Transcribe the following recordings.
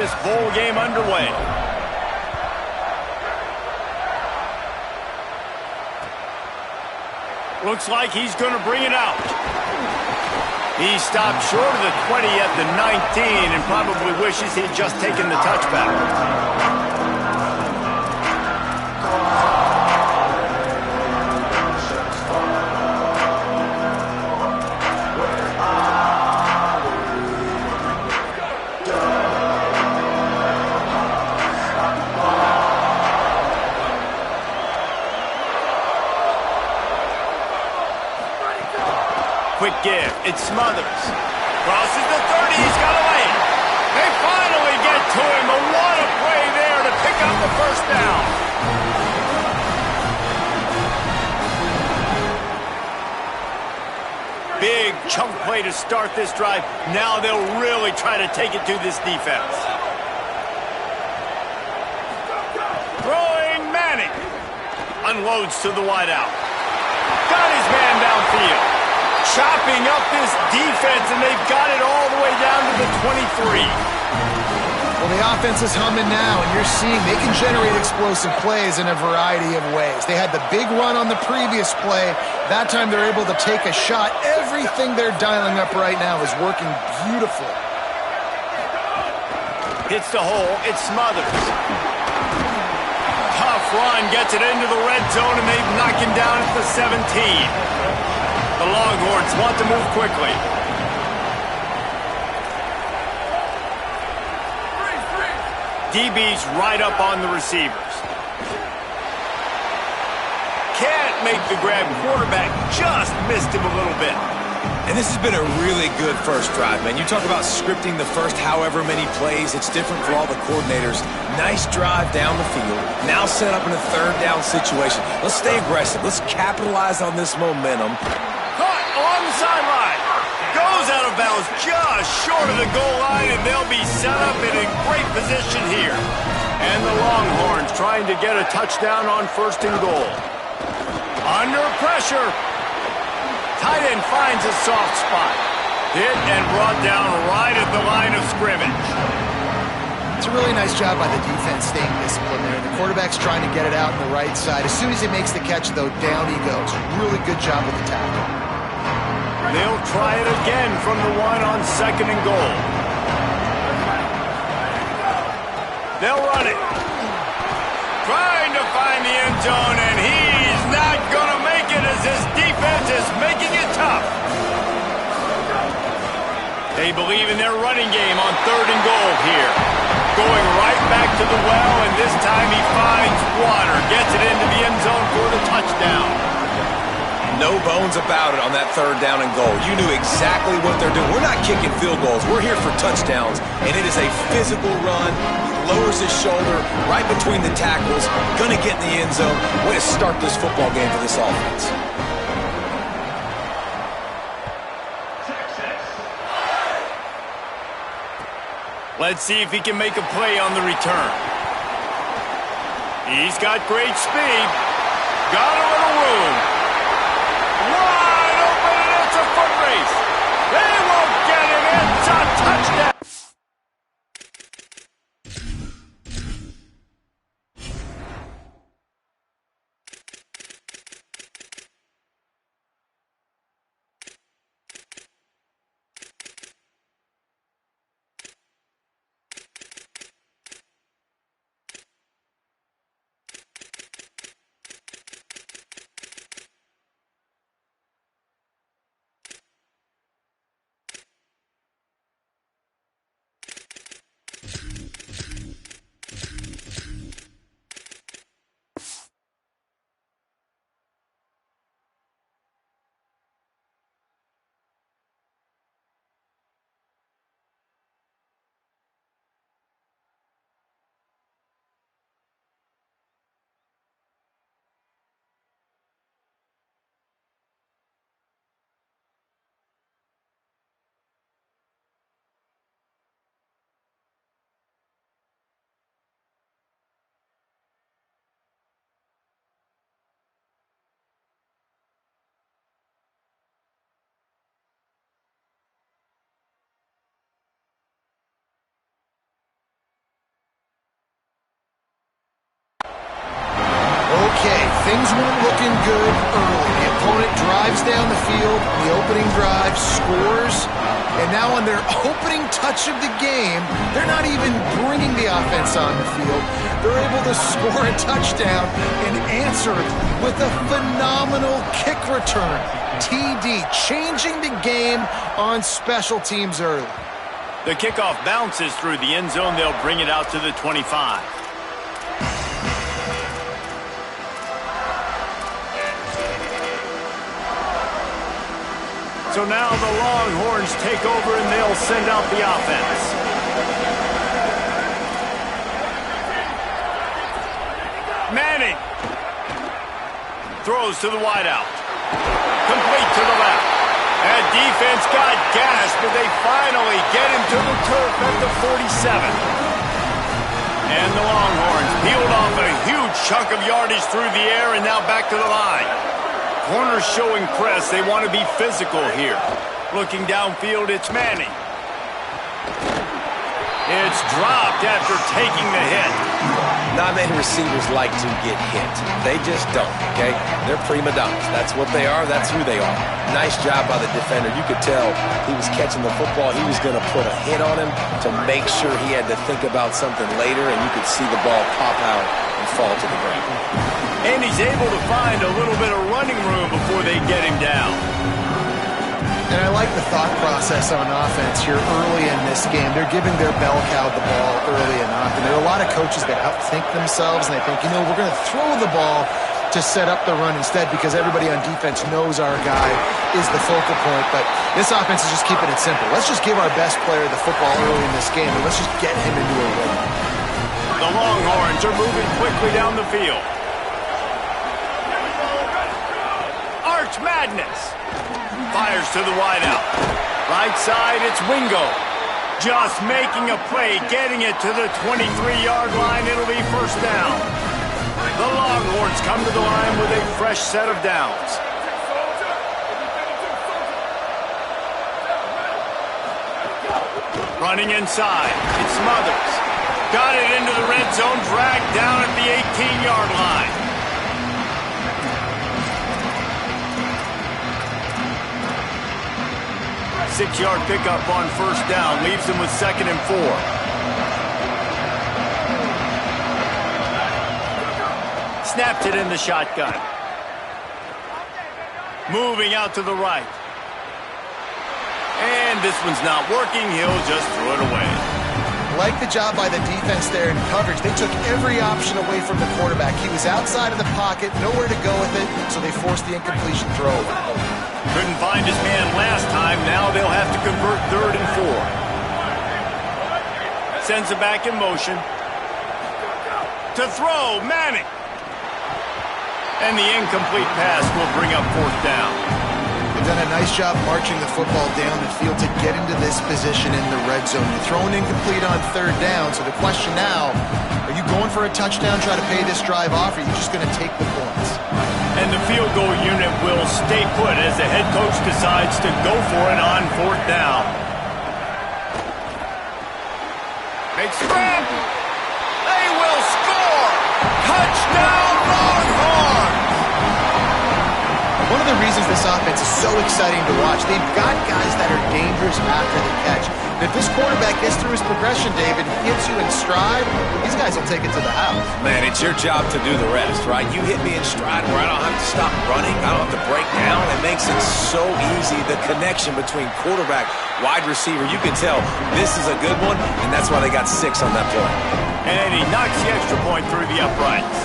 This bowl game underway. Looks like he's going to bring it out. He stopped short of the 20 at the 19 and probably wishes he'd just taken the touchback. Quick give. It Smothers. Crosses the 30. He's got a lane. They finally get to him. But what a play there to pick up the first down. Big chunk play to start this drive. Now they'll really try to take it to this defense. Throwing Manning. Unloads to the wideout. Got his man downfield. Chopping up this defense, and they've got it all the way down to the 23. Well, the offense is humming now, and you're seeing they can generate explosive plays in a variety of ways. They had the big run on the previous play. That time they're able to take a shot. Everything they're dialing up right now is working beautifully. Hits the hole. It Smothers. Tough run. Gets it into the red zone, and they've knocked him down at the 17. The Longhorns want to move quickly. DB's right up on the receivers. Can't make the grab. Quarterback just missed him a little bit. And this has been a really good first drive, man. You talk about scripting the first however many plays. It's different for all the coordinators. Nice drive down the field. Now set up in a third down situation. Let's stay aggressive. Let's capitalize on this momentum. Caught on the sideline. Goes out of bounds just short of the goal line, and they'll be set up in a great position here. And the Longhorns trying to get a touchdown on 1st and goal. Under pressure. Tight end finds a soft spot. Hit and brought down right at the line of scrimmage. It's a really nice job by the defense staying disciplined there. The quarterback's trying to get it out on the right side. As soon as he makes the catch, though, down he goes. Really good job with the tackle. They'll try it again from the 1 on 2nd and goal. They'll run it. Trying to find the end zone, and he's not going to make it as his defense is making it tough. They believe in their running game on 3rd and goal here. Going right back to the well, and this time he finds water. Gets it into the end zone for the touchdown. No bones about it on that 3rd down and goal. You knew exactly what they're doing. We're not kicking field goals. We're here for touchdowns, and it is a physical run. He lowers his shoulder right between the tackles. Gonna get in the end zone. Way to start this football game for this offense. Let's see if he can make a play on the return. He's got great speed. Got a little room. Wide open, and it's a foot race. They won't get him. It's a touchdown. looking good early. The opponent drives down the field, the opening drive scores, and now on their opening touch of the game, they're not even bringing the offense on the field. They're able to score a touchdown and answer with a phenomenal kick return. TD, changing the game on special teams early. The kickoff bounces through the end zone. They'll bring it out to the 25. So now the Longhorns take over and they'll send out the offense. Manning throws to the wideout. Complete to the left. That defense got gashed, but they finally get him to the turf at the 47. And the Longhorns peeled off a huge chunk of yardage through the air and now back to the line. Corners showing press. They want to be physical here. Looking downfield, it's Manning. It's dropped after taking the hit. Not many receivers like to get hit. They just don't, okay? They're prima donnas. That's what they are. That's who they are. Nice job by the defender. You could tell he was catching the football. He was going to put a hit on him to make sure he had to think about something later, and you could see the ball pop out and fall to the ground. And he's able to find a little bit of running room before they get him down. And I like the thought process on offense here early in this game. They're giving their bell cow the ball early enough. And there are a lot of coaches that outthink themselves, and they think, you know, we're going to throw the ball to set up the run instead because everybody on defense knows our guy is the focal point. But this offense is just keeping it simple. Let's just give our best player the football early in this game, and let's just get him into a rhythm. The Longhorns are moving quickly down the field. Arch Madness. Fires to the wideout. Right side, it's Wingo. Just making a play, getting it to the 23-yard line. It'll be first down. The Longhorns come to the line with a fresh set of downs. Running inside, it's Smothers. Got it into the red zone, dragged down at the 18-yard line. Six-yard pickup on first down. Leaves him with 2nd and 4. Snapped it in the shotgun. Moving out to the right. And this one's not working. He'll just throw it away. Like the job by the defense there in coverage. They took every option away from the quarterback. He was outside of the pocket, nowhere to go with it, so they forced the incompletion throw. Couldn't find his man last time. Now they'll have to convert 3rd and 4. Sends it back in motion. To throw, Manning. And the incomplete pass will bring up 4th down. They've done a nice job marching the football down the field to get into this position in the red zone. You're throwing incomplete on 3rd down, so the question now, are you going for a touchdown, try to pay this drive off, or are you just going to take the points? And the field goal unit will stay put as the head coach decides to go for it on 4th down. Makes the grab. They will score. Touchdown, Longhorns! One of the reasons this offense is so exciting to watch, they've got guys that are dangerous after the catch. And if this quarterback gets through his progression, David, hits you in stride, these guys will take it to the house. Man, it's your job to do the rest, right? You hit me in stride where I don't have to stop running. I don't have to break down. It makes it so easy, the connection between quarterback, wide receiver. You can tell this is a good one, and that's why they got 6 on that play. And he knocks the extra point through the uprights.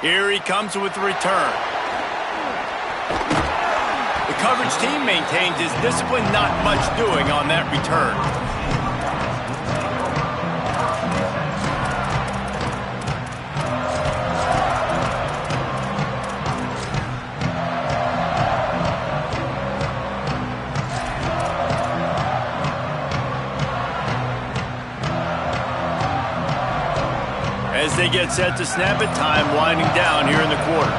Here he comes with the return. The coverage team maintains his discipline, not much doing on that return. As they get set to snap it, time winding down here in the quarter.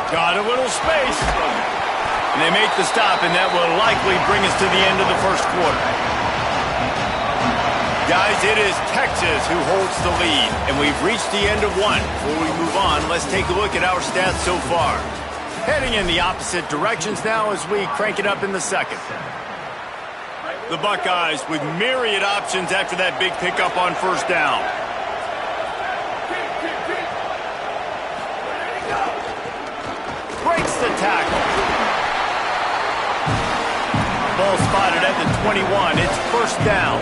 Got a little space. And they make the stop, and that will likely bring us to the end of the first quarter. Guys, it is Texas who holds the lead, and we've reached the end of one. Before we move on, let's take a look at our stats so far. Heading in the opposite directions now as we crank it up in the second. The Buckeyes with myriad options after that big pickup on first down. Breaks the tackle. Ball spotted at the 21. It's first down.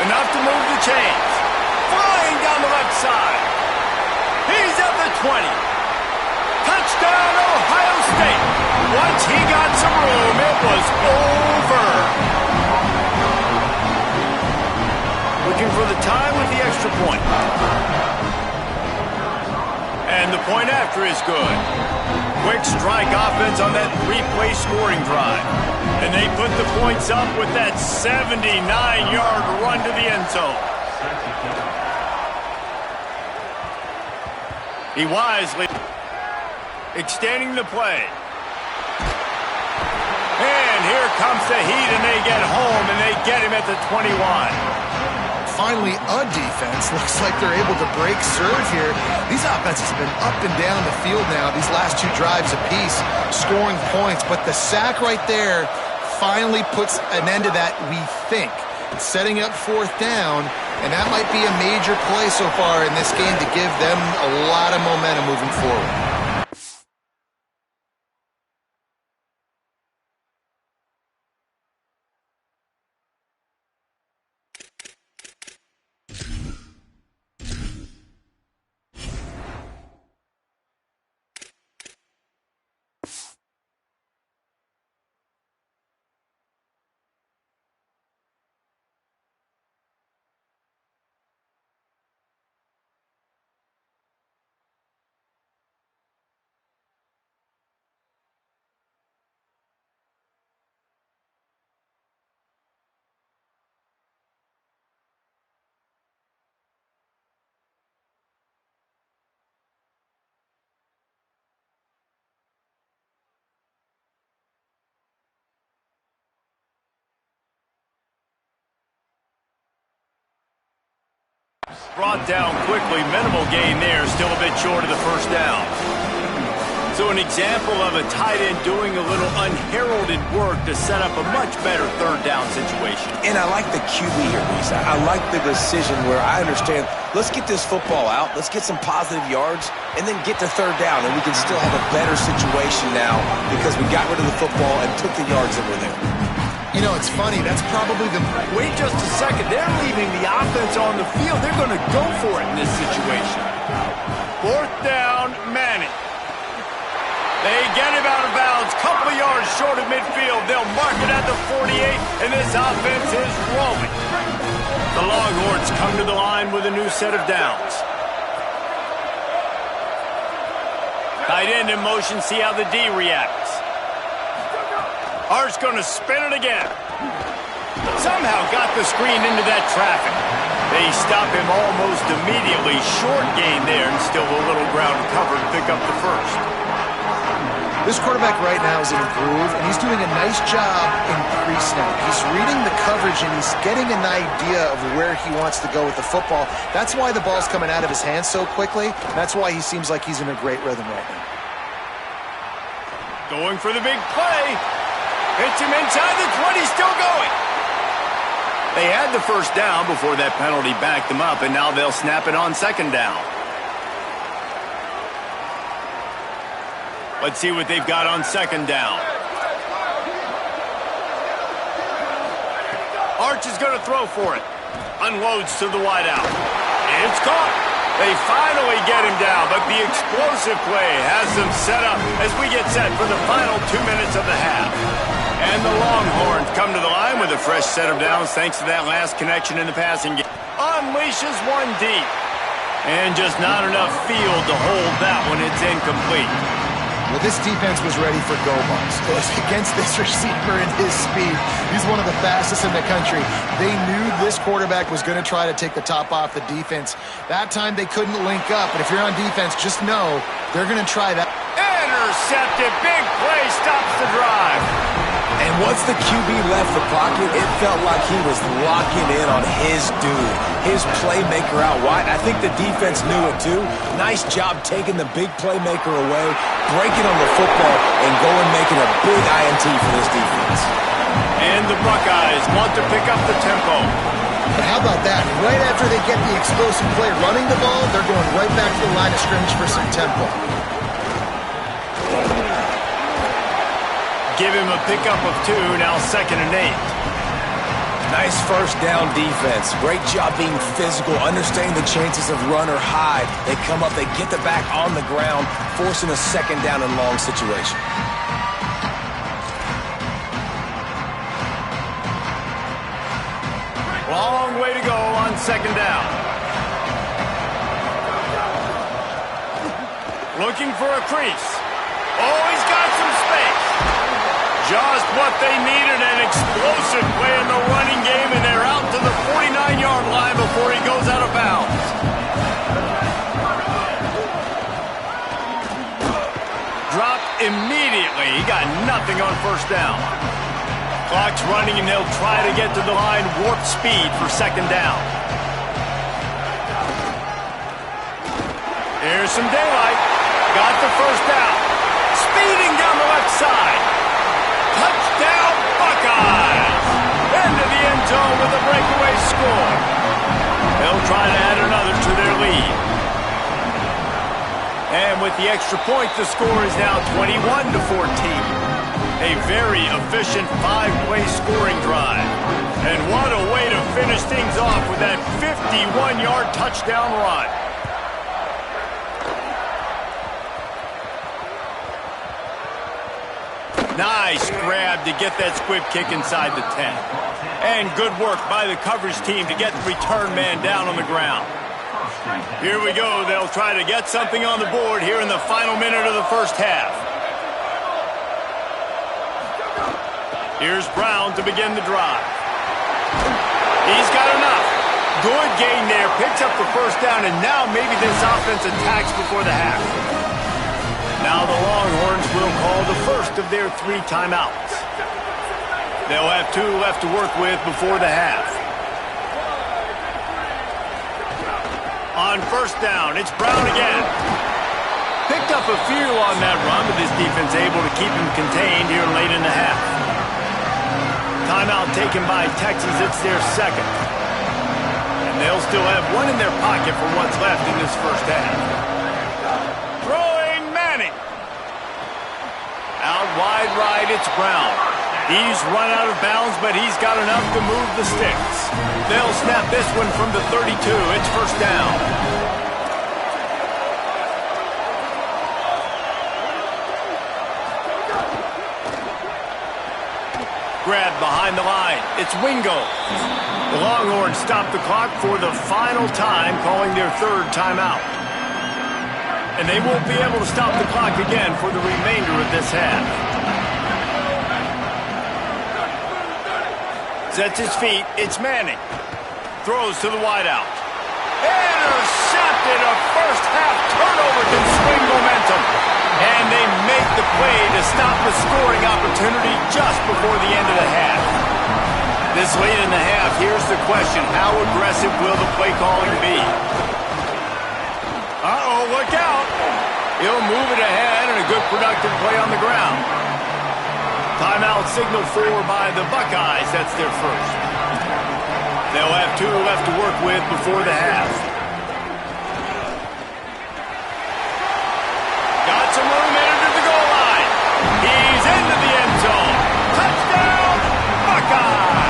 Enough to move the chains. Flying down the left side. He's at the 20. Touchdown, Ohio State. Once he got some room, it was over. Looking for the tie with the extra point. And the point after is good. Quick strike offense on that three-play scoring drive. And they put the points up with that 79-yard run to the end zone. He wisely extending the play. And here comes the heat, and they get home, and they get him at the 21. Finally, a defense. Looks like they're able to break serve here. These offenses have been up and down the field now, these last two drives apiece, scoring points. But the sack right there finally puts an end to that, we think. Setting up fourth down, and that might be a major play so far in this game to give them a lot of momentum moving forward. Brought down quickly, minimal gain there, still a bit short of the first down. So an example of a tight end doing a little unheralded work to set up a much better third down situation. And I like the QB here, Reese. I like the decision where I understand, let's get this football out, let's get some positive yards, and then get to third down, and we can still have a better situation now because we got rid of the football and took the yards that were there. You know, it's funny. That's probably the... Wait just a second. They're leaving the offense on the field. They're going to go for it in this situation. Fourth down, Manning. They get him out of bounds. Couple of yards short of midfield. They'll mark it at the 48, and this offense is rolling. The Longhorns come to the line with a new set of downs. Tight end in motion. See how the D reacts. Hart's going to spin it again. Somehow got the screen into that traffic. They stop him almost immediately. Short gain there, and still a little ground cover to pick up the first. This quarterback right now is in a groove, and he's doing a nice job in pre-snap. He's reading the coverage, and he's getting an idea of where he wants to go with the football. That's why the ball's coming out of his hands so quickly. That's why he seems like he's in a great rhythm right now. Going for the big play. Hits him inside the 20, still going. They had the first down before that penalty backed them up, and now they'll snap it on second down. Let's see what they've got on second down. Arch is going to throw for it. Unloads to the wideout. It's caught. They finally get him down, but the explosive play has them set up as we get set for the final 2 minutes of the half. And the Longhorns come to the line with a fresh set of downs thanks to that last connection in the passing game. Unleashes one deep. And just not enough field to hold that one. It's incomplete. Well, this defense was ready for go bucks. Against this receiver and his speed, he's one of the fastest in the country. They knew this quarterback was going to try to take the top off the defense. That time they couldn't link up, but if you're on defense, just know they're going to try that. Intercepted. Big play stops the drive. And once the QB left the pocket, it felt like he was locking in on his dude, his playmaker out wide. I think the defense knew it too. Nice job taking the big playmaker away, breaking on the football, and going making a big INT for this defense. And the Buckeyes want to pick up the tempo. But how about that? Right after they get the explosive play running the ball, they're going right back to the line of scrimmage for some tempo. Give him a pickup of 2, now 2nd and 8. Nice first down defense. Great job being physical, understanding the chances of run or hide. They come up, they get the back on the ground, forcing a 2nd down and long situation. Long way to go on 2nd down. Looking for a crease. Oh, he's got some space. Just what they needed, an explosive play in the running game, and they're out to the 49-yard line before he goes out of bounds. Dropped immediately. He got nothing on 1st down. Clock's running, and they'll try to get to the line warp speed for 2nd down. Here's some daylight. Got the 1st down. Speeding down the left side. Touchdown, Buckeyes! Into the end zone with a breakaway score. They'll try to add another to their lead. And with the extra point, the score is now 21-14. A very efficient 5-play scoring drive. And what a way to finish things off with that 51-yard touchdown run. Nice grab to get that squib kick inside the 10. And good work by the coverage team to get the return man down on the ground. Here we go. They'll try to get something on the board here in the final minute of the 1st half. Here's Brown to begin the drive. He's got enough. Good gain there. Picks up the 1st down, and now maybe this offense attacks before the half. Now the Longhorns will call the first of their 3 timeouts. They'll have 2 left to work with before the half. On 1st down, it's Brown again. Picked up a few on that run, but this defense able to keep him contained here late in the half. Timeout taken by Texas. It's their 2nd. And they'll still have 1 in their pocket for what's left in this 1st half. Out wide right, it's Brown. He's run out of bounds, but he's got enough to move the sticks. They'll snap this one from the 32. It's 1st down. Grab behind the line. It's Wingo. The Longhorns stop the clock for the final time, calling their 3rd timeout. And they won't be able to stop the clock again for the remainder of this half. Sets his feet. It's Manning. Throws to the wideout. Intercepted. A 1st half turnover can swing momentum. And they make the play to stop the scoring opportunity just before the end of the half. This late in the half, here's the question. How aggressive will the play calling be? Uh-oh, look out. He'll move it ahead and a good productive play on the ground. Timeout signaled for by the Buckeyes. That's their 1st. They'll have 2 left to work with before the half. Got some room headed to the goal line. He's into the end zone. Touchdown, Buckeyes!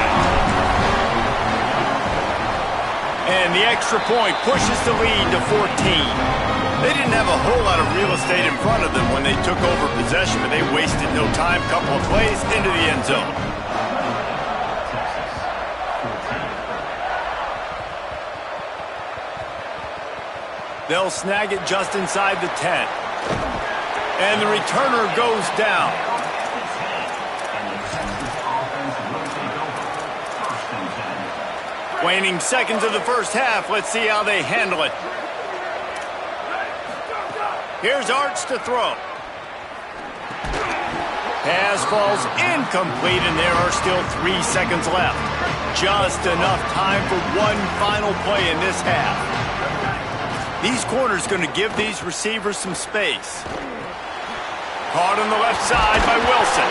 And the extra point pushes the lead to 14. They didn't have a whole lot of real estate in front of them when they took over possession, but they wasted no time. Couple of plays into the end zone. They'll snag it just inside the 10. And the returner goes down. Waning seconds of the first half. Let's see how they handle it. Here's Arts to throw. Pass falls incomplete, and there are still 3 seconds left. Just enough time for one final play in this half. These corners going to give these receivers some space. Caught on the left side by Wilson.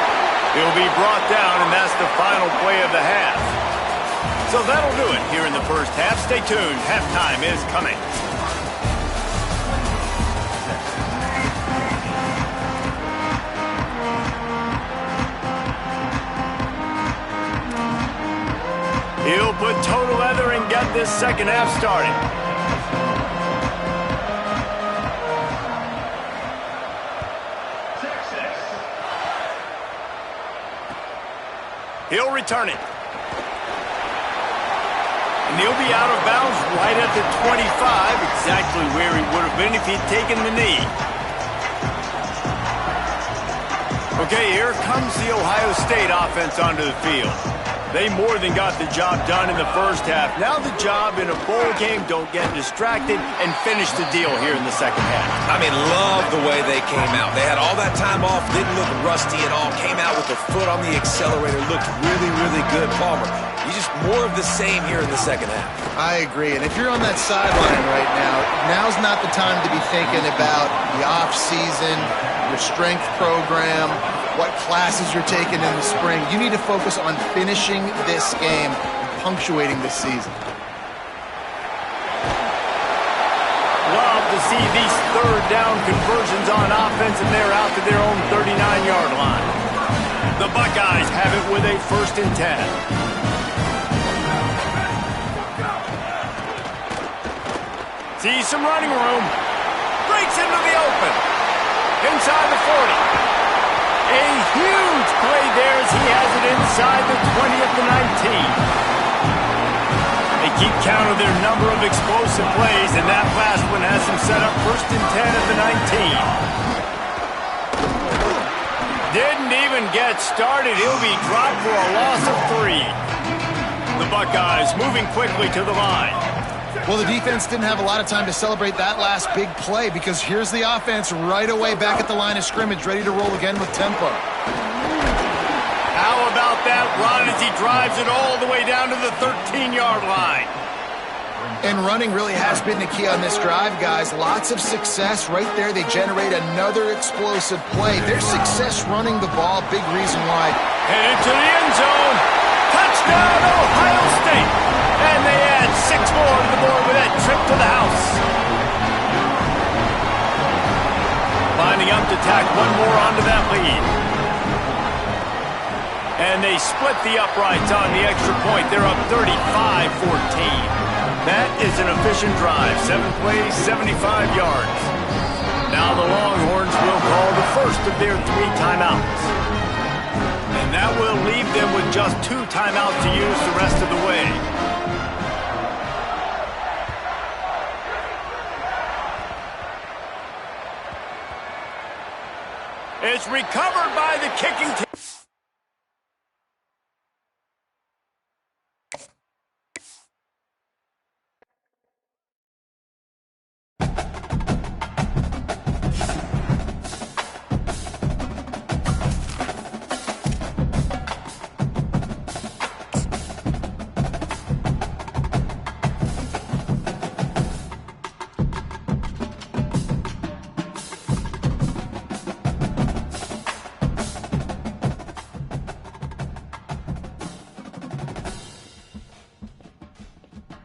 He'll be brought down, and that's the final play of the half. So that'll do it here in the first half. Stay tuned. Halftime is coming. He'll put toe to leather and get this second half started. He'll return it. And he'll be out of bounds right at the 25, exactly where he would have been if he'd taken the knee. Okay, here comes the Ohio State offense onto the field. They more than got the job done in the first half. Now the job in a bowl game, don't get distracted and finish the deal here in the second half. I mean, love the way they came out. They had all that time off, didn't look rusty at all, came out with the foot on the accelerator, looked really, really good. Palmer, you just more of the same here in the second half. I agree, and if you're on that sideline right now, now's not the time to be thinking about the off-season, your strength program, what classes you're taking in the spring. You need to focus on finishing this game and punctuating this season. Love to see these third down conversions on offense, and they're out to their own 39-yard line. The Buckeyes have it with a 1st and 10. Sees some running room. Breaks into the open. Inside the 40. A huge play there as he has it inside the 20 at the 19. They keep count of their number of explosive plays, and that last one has them set up 1st and 10 at the 19. Didn't even get started. He'll be dropped for a loss of 3. The Buckeyes moving quickly to the line. Well, the defense didn't have a lot of time to celebrate that last big play because here's the offense right away back at the line of scrimmage, ready to roll again with tempo. How about that run as he drives it all the way down to the 13-yard line? And running really has been the key on this drive, guys. Lots of success right there. They generate another explosive play. Their success running the ball, big reason why. Headed to the end zone. Touchdown, Ohio State. And they add 6 more to the board with that trip to the house. Lining up to tack 1 more onto that lead. And they split the uprights on the extra point. They're up 35-14. That is an efficient drive. 7 plays, 75 yards. Now the Longhorns will call the first of their 3 timeouts. And that will leave them with just 2 timeouts to use the rest of the way. It's recovered by the kicking team.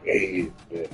Hey, bitch.